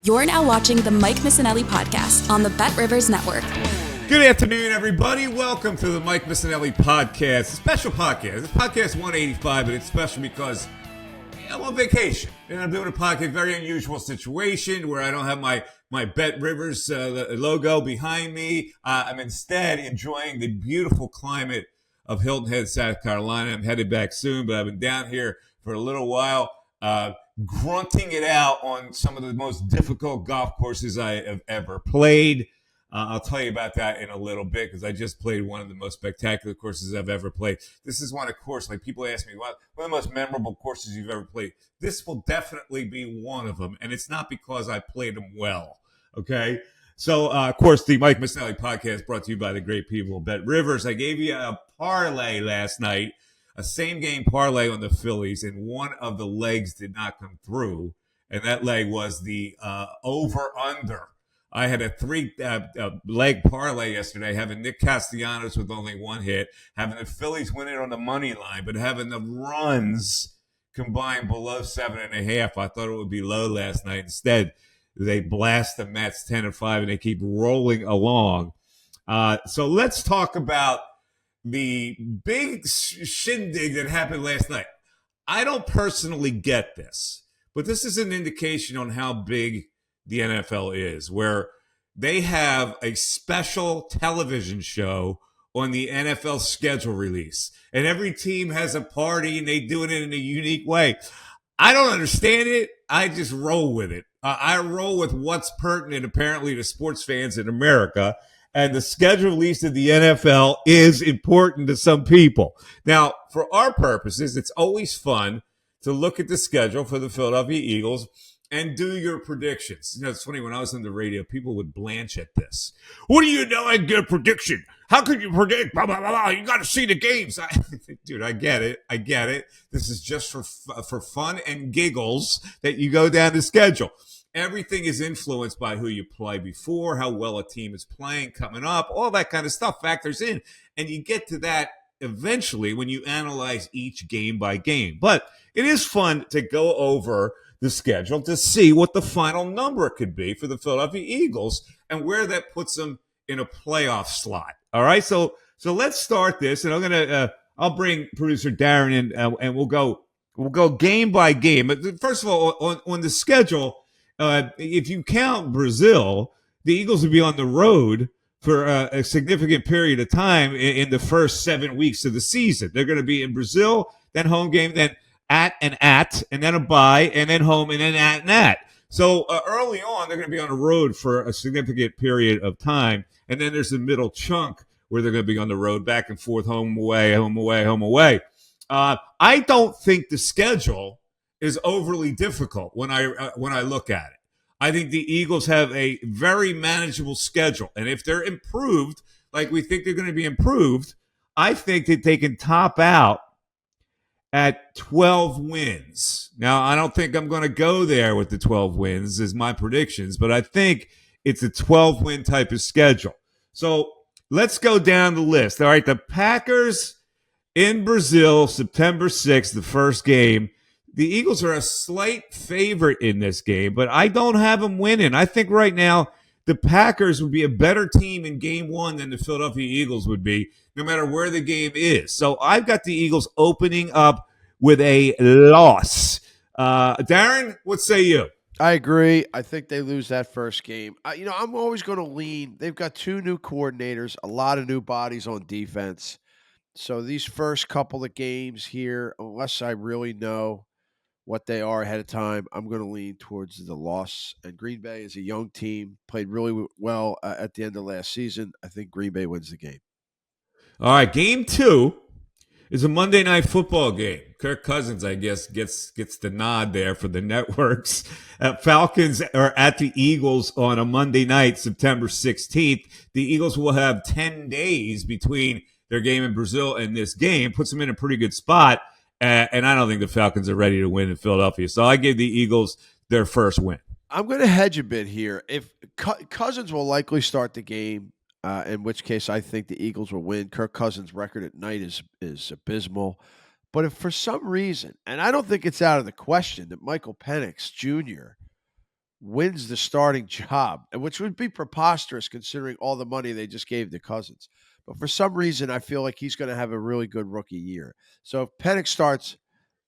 You're now watching the Mike Missanelli podcast on the BetRivers Network. Good afternoon, everybody. Welcome to the Mike Missanelli podcast, a special podcast. It's podcast 185, but it's special because I'm on vacation and I'm doing a podcast, very unusual situation where I don't have my BetRivers logo behind me. I'm instead enjoying the beautiful climate of Hilton Head, South Carolina. I'm headed back soon, but I've been down here for a little while, grunting it out on some of the most difficult golf courses I have ever played. I'll tell you about that in a little bit because I just played one of the most spectacular courses I've ever played. This is one of course, like people ask me, what are the most memorable courses you've ever played? This will definitely be one of them, and it's not because I played them well, okay? So, of course, the Mike Missanelli podcast brought to you by the great people of BetRivers. I gave you a parlay last night, a same-game parlay on the Phillies, and one of the legs did not come through, and that leg was the over-under. I had a three-leg parlay yesterday, having Nick Castellanos with only one hit, having the Phillies win it on the money line, but having the runs combined below 7.5. I thought it would be low last night. Instead, they blast the Mets 10-5, and they keep rolling along. So let's talk about the big shindig that happened last night. I don't personally get this, but this is an indication on how big the NFL is, where they have a special television show on the NFL schedule release, and every team has a party and they do it in a unique way. I don't understand it. I just roll with it. I roll with what's pertinent apparently to sports fans in America, and the schedule release of the NFL is important to some people. Now, for our purposes, it's always fun to look at the schedule for the Philadelphia Eagles and do your predictions. You know, it's funny, when I was on the radio, people would blanch at this. What do you know? I get a prediction. How could you predict? Blah, blah, blah, blah. You got to see the games. Dude, I get it. This is just for fun and giggles that you go down the schedule. Everything is influenced by who you play before, how well a team is playing coming up, all that kind of stuff factors in. And you get to that eventually when you analyze each game by game. But it is fun to go over the schedule to see what the final number could be for the Philadelphia Eagles and where that puts them in a playoff slot. All right, so let's start this, and I'll bring producer Darren in, and we'll go game by game. But first of all, on the schedule, if you count Brazil, the Eagles would be on the road for a significant period of time in the first 7 weeks of the season. They're going to be in Brazil, then home game, then at, and then a bye, and then home, and then at. So early on, they're going to be on the road for a significant period of time, and then there's the middle chunk where they're going to be on the road, back and forth, home, away, home, away, home, away. I don't think the schedule is overly difficult when I look at it. I think the Eagles have a very manageable schedule, and if they're improved, like we think they're going to be improved, I think that they can top out at 12 wins. Now, I don't think I'm going to go there with the 12 wins as my predictions, but I think it's a 12-win type of schedule. So let's go down the list. All right, the Packers in Brazil, September 6th, the first game. The Eagles are a slight favorite in this game, but I don't have them winning. I think right now the Packers would be a better team in game one than the Philadelphia Eagles would be, no matter where the game is. So I've got the Eagles opening up with a loss. Darren, what say you? I agree. I think they lose that first game. I'm always going to lean. They've got two new coordinators, a lot of new bodies on defense. So these first couple of games here, unless I really know what they are ahead of time, I'm going to lean towards the loss. And Green Bay is a young team, played really well at the end of last season. I think Green Bay wins the game. All right, game two is a Monday Night Football game. Kirk Cousins, I guess, gets the nod there for the networks. Falcons are at the Eagles on a Monday night, September 16th. The Eagles will have 10 days between their game in Brazil and this game. Puts them in a pretty good spot. And I don't think the Falcons are ready to win in Philadelphia. So I give the Eagles their first win. I'm going to hedge a bit here. If Cousins will likely start the game, in which case I think the Eagles will win. Kirk Cousins' record at night is abysmal. But if for some reason, and I don't think it's out of the question, that Michael Penix Jr. wins the starting job, which would be preposterous considering all the money they just gave to Cousins. But for some reason, I feel like he's going to have a really good rookie year. So if Penix starts,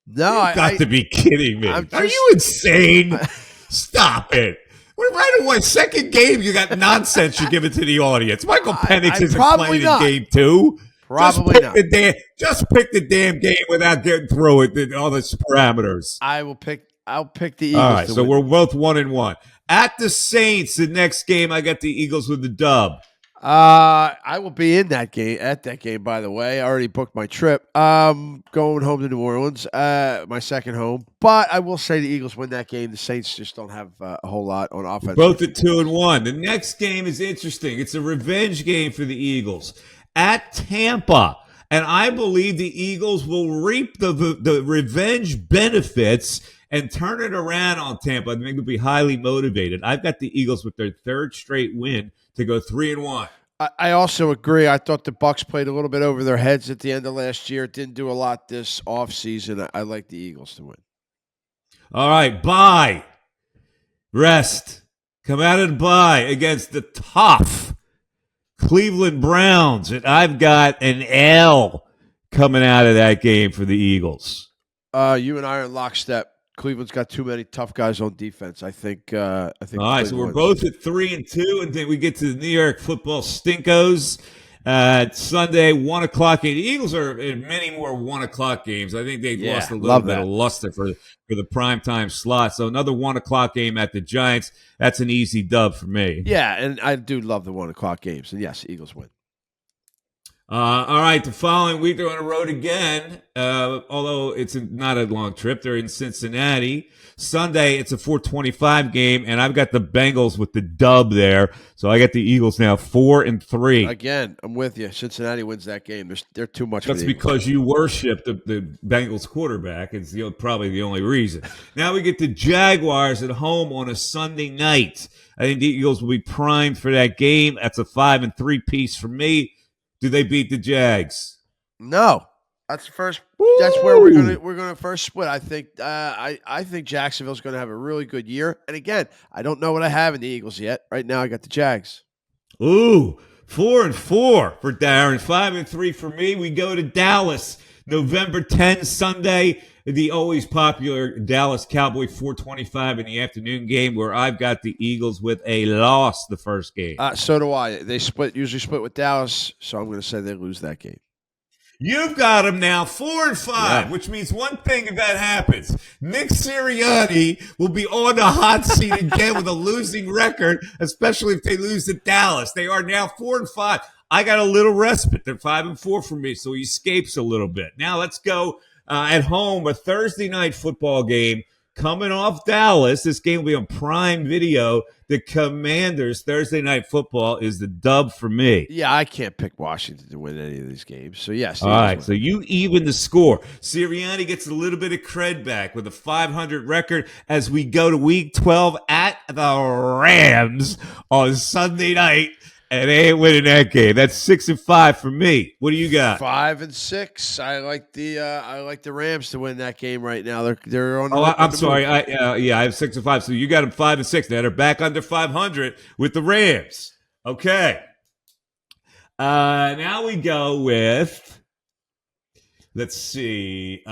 no, You've got to be kidding I'm me. Are just, you insane? I, Stop it. Well, right away, second game, you got nonsense you give it to the audience. Michael Penix isn't playing in game 2. Probably not. Just pick the damn game without getting through it, all the parameters. I'll pick the Eagles. All right, to so win. we're both 1-1. At the Saints, the next game, I got the Eagles with the dub. I will be in that game at that game. By the way, I already booked my trip. Going home to New Orleans, my second home. But I will say the Eagles win that game. The Saints just don't have a whole lot on offense. Both at 2-1. The next game is interesting. It's a revenge game for the Eagles at Tampa. And I believe the Eagles will reap the revenge benefits and turn it around on Tampa. I think they'll be highly motivated. I've got the Eagles with their third straight win to go 3-1. I also agree. I thought the Bucs played a little bit over their heads at the end of last year. Didn't do a lot this offseason. I like the Eagles to win. All right, bye. Rest. Come out and bye against the tough Cleveland Browns. And I've got an L coming out of that game for the Eagles. You and I are in lockstep. Cleveland's got too many tough guys on defense. I think. All right, so we're both at 3-2, and then we get to the New York Football Stinkos. Sunday, 1 o'clock game. The Eagles are in many more 1 o'clock games. I think they've lost a little bit of luster for the primetime slot. So another 1 o'clock game at the Giants. That's an easy dub for me. Yeah, and I do love the 1 o'clock games. And yes, Eagles win. All right, the following week they're on the road again, although it's not a long trip. They're in Cincinnati. Sunday, it's a 4:25 game, and I've got the Bengals with the dub there. So I got the Eagles now 4-3. Again, I'm with you. Cincinnati wins that game. They're too much for That's the because you worship the Bengals quarterback. It's probably the only reason. Now we get the Jaguars at home on a Sunday night. I think the Eagles will be primed for that game. That's a 5-3 piece for me. Do they beat the Jags? No, that's the first. Woo! That's where we're gonna first split. I think I think Jacksonville's gonna have a really good year. And again, I don't know what I have in the Eagles yet. Right now, I got the Jags. Ooh, 4-4 for Darren, 5-3 for me. We go to Dallas, November 10th, Sunday. The always popular Dallas Cowboy 4:25 in the afternoon game, where I've got the Eagles with a loss the first game. So do I. They usually split with Dallas, so I'm going to say they lose that game. You've got them now 4-5, which means one thing if that happens. Nick Sirianni will be on the hot seat again with a losing record, especially if they lose to Dallas. They are now 4-5. I got a little respite. They're 5-4 for me, so he escapes a little bit. Now let's go at home, a Thursday night football game coming off Dallas. This game will be on Prime Video. The Commanders, Thursday night football is the dub for me. Yeah, I can't pick Washington to win any of these games. So, yes. All right, so you even the score. Sirianni gets a little bit of cred back with a 500 record as we go to Week 12 at the Rams on Sunday night. And they ain't winning that game. That's 6-5 for me. What do you got? 5-6. I like the Rams to win that game right now. They're on. I'm sorry. I have 6-5. So you got them 5-6. Now they're back under 500 with the Rams. Okay. Now we go with. Let's see.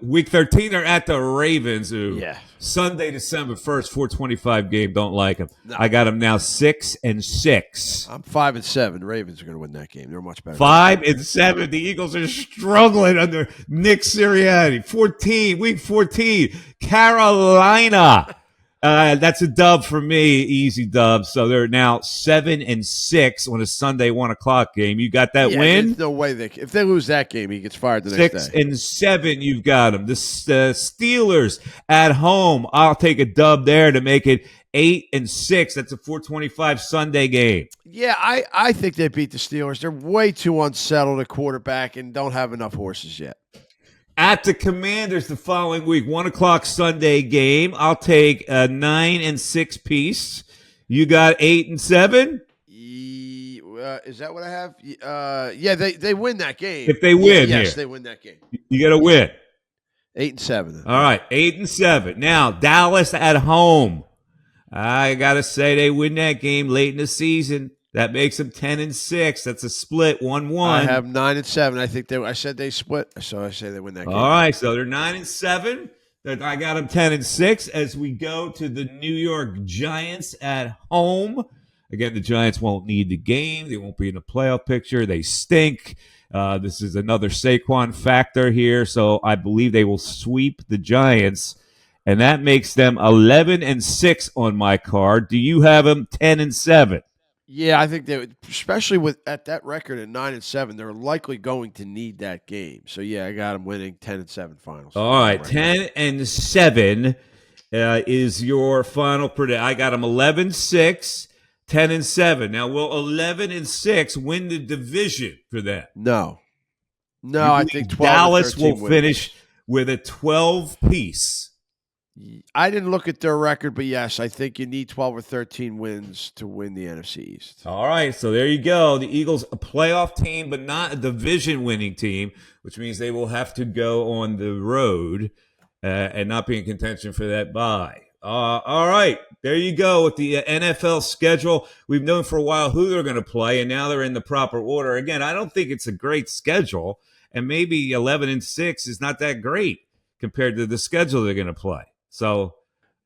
Week 13, they're at the Ravens. Ooh. Yeah. Sunday, December 1st, 4:25 game. Don't like them. No. I got them now 6-6. I'm 5-7. The Ravens are going to win that game. They're much better. 5-7. The Eagles are struggling under Nick Sirianni. Week 14, Carolina. That's a dub for me, easy dub. So they're now 7-6 on a Sunday 1 o'clock game. You got that win? There's no way if they lose that game, he gets fired the next day. 6-7, you've got them. The Steelers at home. I'll take a dub there to make it 8-6. That's a 4:25 Sunday game. Yeah, I think they beat the Steelers. They're way too unsettled at quarterback and don't have enough horses yet. At the Commanders the following week, 1 o'clock Sunday game. I'll take a 9-6 piece. You got 8-7? Is that what I have? Yeah, they win that game. If they win, yes, they win that game. You got to win. 8-7. All right, 8-7. Now Dallas at home. I got to say they win that game late in the season. That makes them 10-6. That's a split, 1-1. I have 9-7. I think I said they split, so I say they win that game. All right, so they're 9-7. I got them 10-6 as we go to the New York Giants at home. Again, the Giants won't need the game. They won't be in the playoff picture. They stink. This is another Saquon factor here, so I believe they will sweep the Giants, and that makes them 11-6 on my card. Do you have them 10-7? Yeah, I think they would, especially with at that record at 9-7, they're likely going to need that game. So yeah, I got them winning 10-7 finals. All right, 10-7 is your final prediction. I got them 11-6, 10-7. Now, will 11-6 win the division for them? No, I think 12 Dallas will wins. finish with a 12-piece. I didn't look at their record, but yes, I think you need 12 or 13 wins to win the NFC East. All right, so there you go. The Eagles, a playoff team, but not a division-winning team, which means they will have to go on the road and not be in contention for that bye. All right, there you go with the NFL schedule. We've known for a while who they're going to play, and now they're in the proper order. Again, I don't think it's a great schedule, and maybe 11-6 is not that great compared to the schedule they're going to play. So,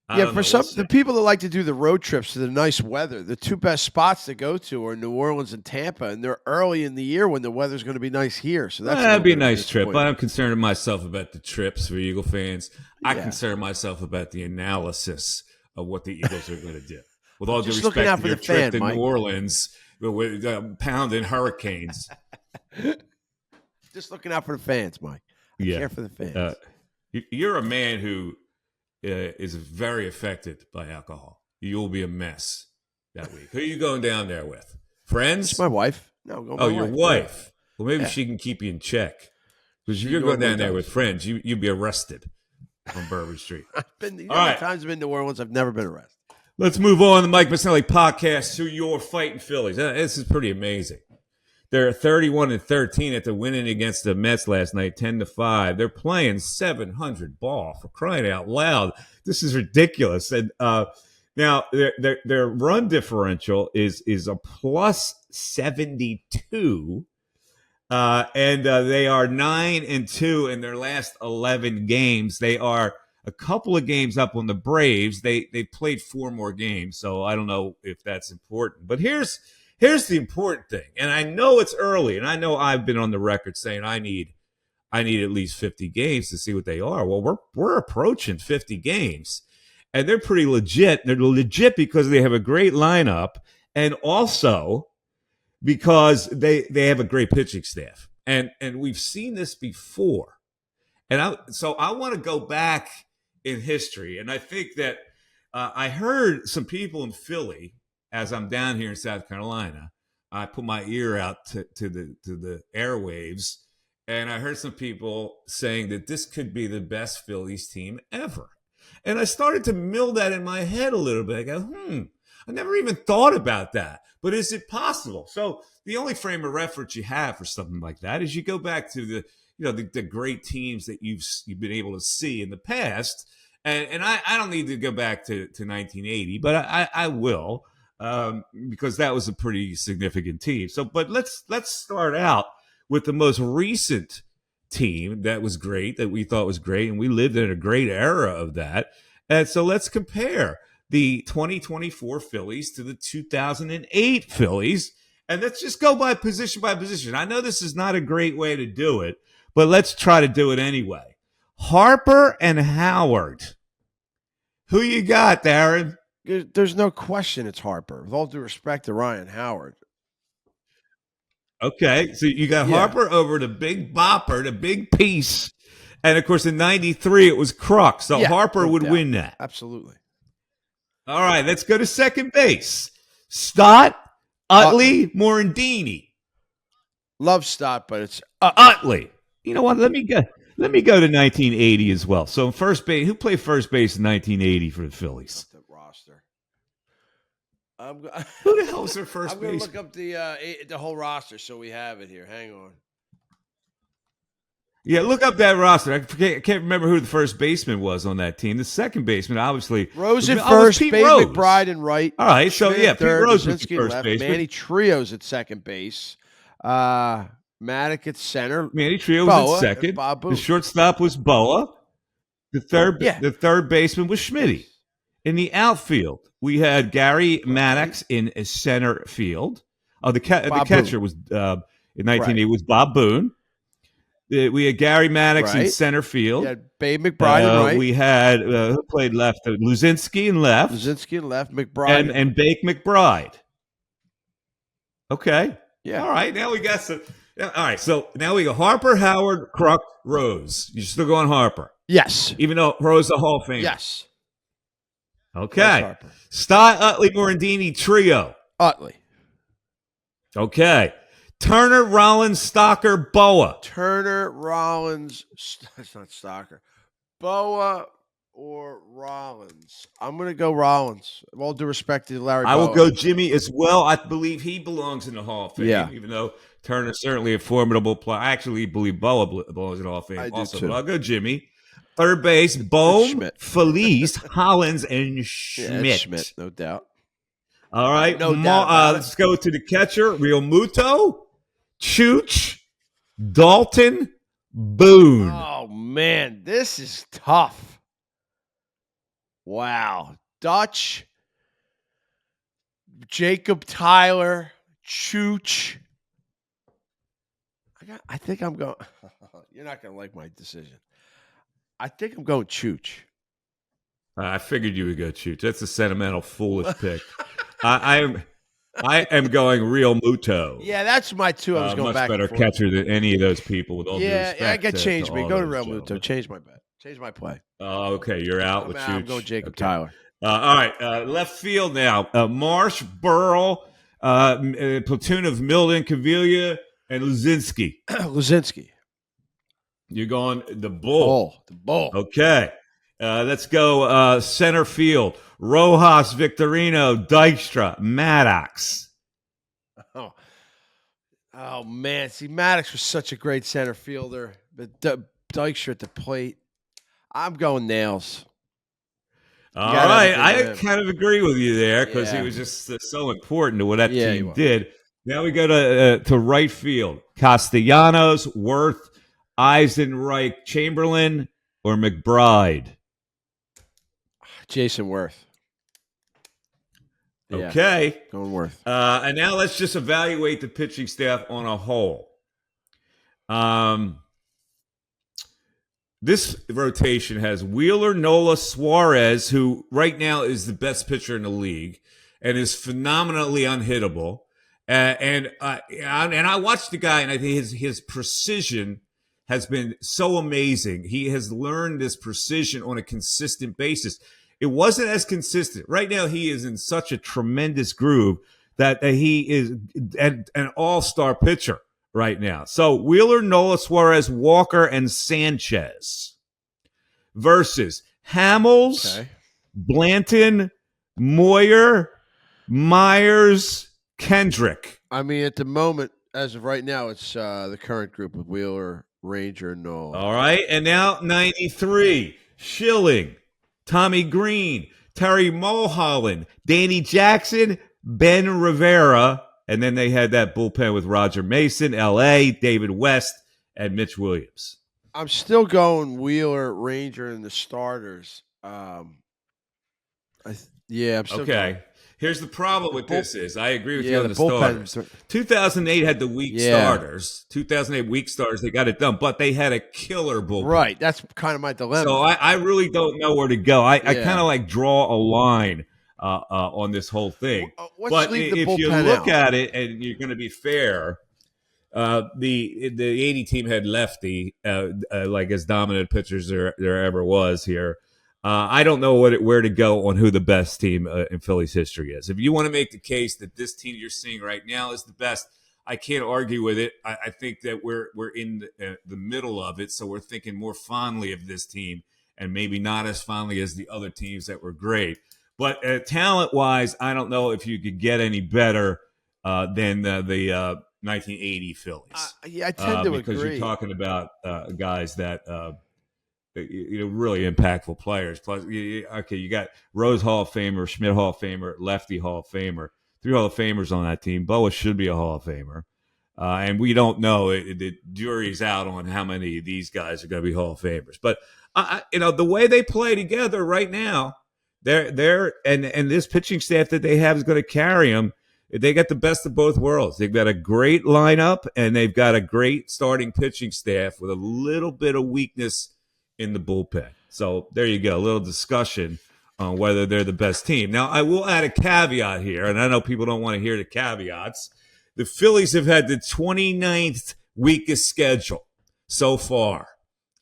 for the people that like to do the road trips to the nice weather, the two best spots to go to are New Orleans and Tampa, and they're early in the year when the weather's going to be nice here. So that'd be a nice trip. But I'm concerned myself about the trips for Eagle fans. I concern myself about the analysis of what the Eagles are going to do. With all due respect to your trip to New Orleans, with pounding hurricanes. Just looking out for the fans, Mike. I care for the fans. You're a man who is very affected by alcohol. You'll be a mess that week. Who are you going down there with? Friends? It's my wife. No, I'm going with my your wife. Well, maybe she can keep you in check. Because if you're going down there with friends, you'd be arrested on Bourbon Street. Times I've been to New Orleans, I've never been arrested. Let's move on the Mike Missanelli podcast to your fighting Phillies. This is pretty amazing. They're 31-13 after winning against the Mets last night, 10-5. They're playing .700 ball, for crying out loud. This is ridiculous. And now their run differential is a plus 72, and they are 9-2 in their last 11 games. They are a couple of games up on the Braves. They played 4 more games, so I don't know if that's important. But here's the important thing, and I know it's early, and I know I've been on the record saying I need at least 50 games to see what they are. Well, we're approaching 50 games, and they're pretty legit. They're legit because they have a great lineup, and also because they have a great pitching staff, and we've seen this before. And I want to go back in history, and I think that I heard some people in Philly. As I'm down here in South Carolina, I put my ear out to the airwaves, and I heard some people saying that this could be the best Phillies team ever. And I started to mill that in my head a little bit. I go, I never even thought about that. But is it possible? So the only frame of reference you have for something like that is you go back to the great teams that you've been able to see in the past. And I don't need to go back to 1980, but I will. Because that was a pretty significant team. So, but let's start out with the most recent team that was great, that we thought was great, and we lived in a great era of that. And so let's compare the 2024 Phillies to the 2008 Phillies, and let's just go by position by position. I know this is not a great way to do it, but let's try to do it anyway. Harper and Howard. Who you got, Darren? There's no question it's Harper. With all due respect to Ryan Howard. Okay, so you got Harper over the big bopper, the big piece. And, of course, in 93, it was Kruk. So Harper would win that. Absolutely. All right, let's go to second base. Stott, Utley, Morandini. Love Stott, but it's Utley. You know what? Let me go to 1980 as well. So first base, who played first base in 1980 for the Phillies? The roster. Who the hell is their first base? I'm going to look up the whole roster so we have it here. Hang on. Yeah, look up that roster. I can't remember who the first baseman was on that team. The second baseman, obviously, Rose at was first, Pete Babe Rose. McBride in right. All right, so Schmidt yeah, at Pete third, Rose was the Luzinski first left, baseman. Manny Trios at second base, Maddock at center, Manny Trio was Boa, at second. and Bob The Boone. shortstop was Boa. Yeah. The third baseman was Schmitty. Yes. In the outfield, we had Gary Maddox in center field. Oh, the catcher Boone. was in 1980 was Bob Boone. We had Gary Maddox in center field. Yeah, Babe McBride in right. We had who played left? Luzinski in left. Luzinski in left. McBride and Bake McBride. Okay. Yeah. All right. Now we got some. All right. So now we go Harper, Howard, Kruk, Rose. You're still going Harper, Yes. even though Rose the Hall of Fame. Yes. Okay. Sty, Utley, Morandini trio. Utley. Okay. Turner, Rollins, Stocker, Boa. Turner, Rollins. That's not Stocker. Boa or Rollins. I'm going to go Rollins. With all due respect to Larry I Boa. will go Jimmy as well. I believe he belongs in the Hall of Fame, even though Turner's certainly a formidable player. I actually believe Boa belongs in the Hall of Fame I do also. too. But I'll go Jimmy. Third base, Bohm, Felice, Hollins, and Schmidt. Yeah, Schmidt, no doubt. All right. No doubt let's go to the catcher. Real Muto, Chooch, Dalton, Boone. Oh, man. This is tough. Wow. Dutch, Jacob Tyler, Chooch. I think I'm going. You're not going to like my decision. I think I'm going Chooch. I figured you would go Chooch. That's a sentimental, foolish pick. I am going Real Muto. Yeah, that's my two. I was going much back better and forth. catcher than any of those people. With all due respect, I got change me. Go to Real gentlemen. Muto. Change my bet. Change my play. Oh, okay. You're out with Chooch. I'm going Jacob Tyler. All right. Left field now. Marsh, Burrell, platoon of Milden, Cavilla, and Luzinski. Luzinski. You're going the Bull. The Bull. Okay. Let's go center field. Rojas, Victorino, Dykstra, Maddox. Oh, man. See, Maddox was such a great center fielder, but Dykstra at the plate. I'm going Nails. All right. I kind of agree with you there because he was just so important to what that team did. Now we go to right field. Castellanos, Worth, Eisenreich, Chamberlain, or McBride? Jason Worth. Okay. Going Worth. And now let's just evaluate the pitching staff on a whole. This rotation has Wheeler, Nola, Suarez, who right now is the best pitcher in the league and is phenomenally unhittable. And I watched the guy, and I think his precision has been so amazing. He has learned this precision on a consistent basis. It wasn't as consistent. Right now, he is in such a tremendous groove that he is an all-star pitcher right now. So Wheeler, Nola, Suarez, Walker, and Sanchez versus Hamels, Blanton, Moyer, Myers, Kendrick. I mean, at the moment, as of right now, it's the current group of Wheeler, Ranger, and Nola. All right. And now 93. Schilling, Tommy Green, Terry Mulholland, Danny Jackson, Ben Rivera. And then they had that bullpen with Roger Mason, L.A., David West, and Mitch Williams. I'm still going Wheeler, Ranger, and the starters. I'm still okay. Going. Here's the problem with this is I agree with you on the starters. 2008 had the weak starters. 2008 weak starters. They got it done, but they had a killer bullpen. Right. That's kind of my dilemma. So I really don't know where to go. I kind of like draw a line on this whole thing. But if you look at it and you're going to be fair, the 80 team had lefty like as dominant pitchers there ever was here. I don't know where to go on who the best team in Phillies history is. If you want to make the case that this team you're seeing right now is the best, I can't argue with it. I think that we're in the middle of it, so we're thinking more fondly of this team and maybe not as fondly as the other teams that were great. But talent-wise, I don't know if you could get any better than the 1980 Phillies. Yeah, I tend to because agree. you're talking about guys that really impactful players. Plus, you got Rose Hall of Famer, Schmidt Hall of Famer, Lefty Hall of Famer, 3 Hall of Famers on that team. Boa should be a Hall of Famer. And we don't know. The jury's out on how many of these guys are going to be Hall of Famers. But the way they play together right now, they're and this pitching staff that they have is going to carry them. They got the best of both worlds. They've got a great lineup and they've got a great starting pitching staff with a little bit of weakness in the bullpen. So there you go. A little discussion on whether they're the best team. Now, I will add a caveat here, and I know people don't want to hear the caveats. The Phillies have had the 29th weakest schedule so far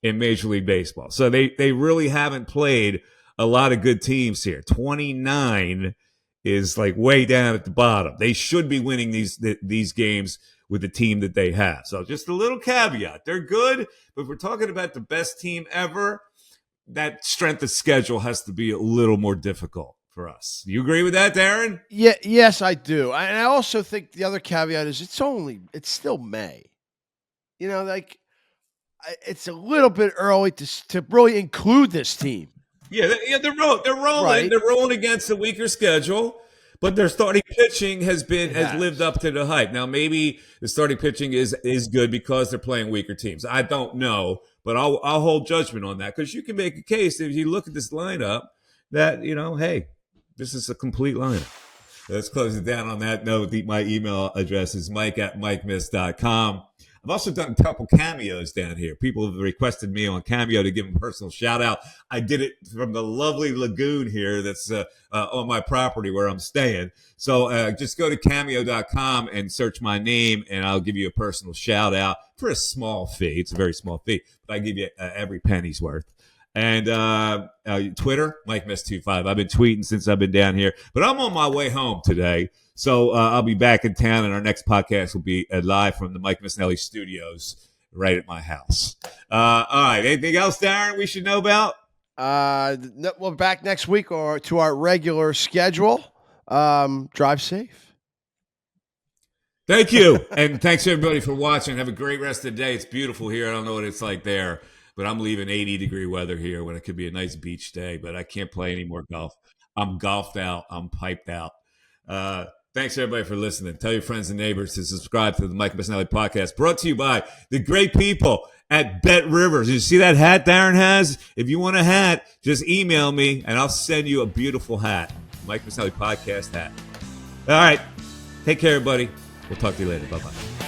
in Major League Baseball. So they really haven't played a lot of good teams here. 29 is like way down at the bottom. They should be winning these games with the team that they have. So just a little caveat. They're good, but if we're talking about the best team ever, that strength of schedule has to be a little more difficult for us. You agree with that, Darren? Yeah, yes, I do. And I also think the other caveat is it's still May. It's a little bit early to really include this team. Yeah, they're rolling. Right. They're rolling against a weaker schedule, but their starting pitching has lived up to the hype. Now, maybe the starting pitching is good because they're playing weaker teams. I don't know, but I'll hold judgment on that because you can make a case if you look at this lineup that hey, this is a complete lineup. Let's close it down on that note. My email address is mike@mikemiss.com. I've also done a couple cameos down here. People have requested me on Cameo to give them a personal shout out. I did it from the lovely lagoon here that's on my property where I'm staying. So just go to cameo.com and search my name, and I'll give you a personal shout out for a small fee. It's a very small fee, but I give you every penny's worth. And Twitter, MikeMiss25. I've been tweeting since I've been down here, but I'm on my way home today. So I'll be back in town, and our next podcast will be live from the Mike Missanelli studios right at my house. All right. Anything else, Darren, we should know about? We're back next week or to our regular schedule. Drive safe. Thank you. And thanks, everybody, for watching. Have a great rest of the day. It's beautiful here. I don't know what it's like there, but I'm leaving 80-degree weather here when it could be a nice beach day, but I can't play any more golf. I'm golfed out. I'm piped out. Thanks, everybody, for listening. Tell your friends and neighbors to subscribe to the Mike Missanelli podcast, brought to you by the great people at BetRivers. You see that hat Darren has? If you want a hat, just email me, and I'll send you a beautiful hat. Mike Missanelli podcast hat. All right. Take care, everybody. We'll talk to you later. Bye-bye.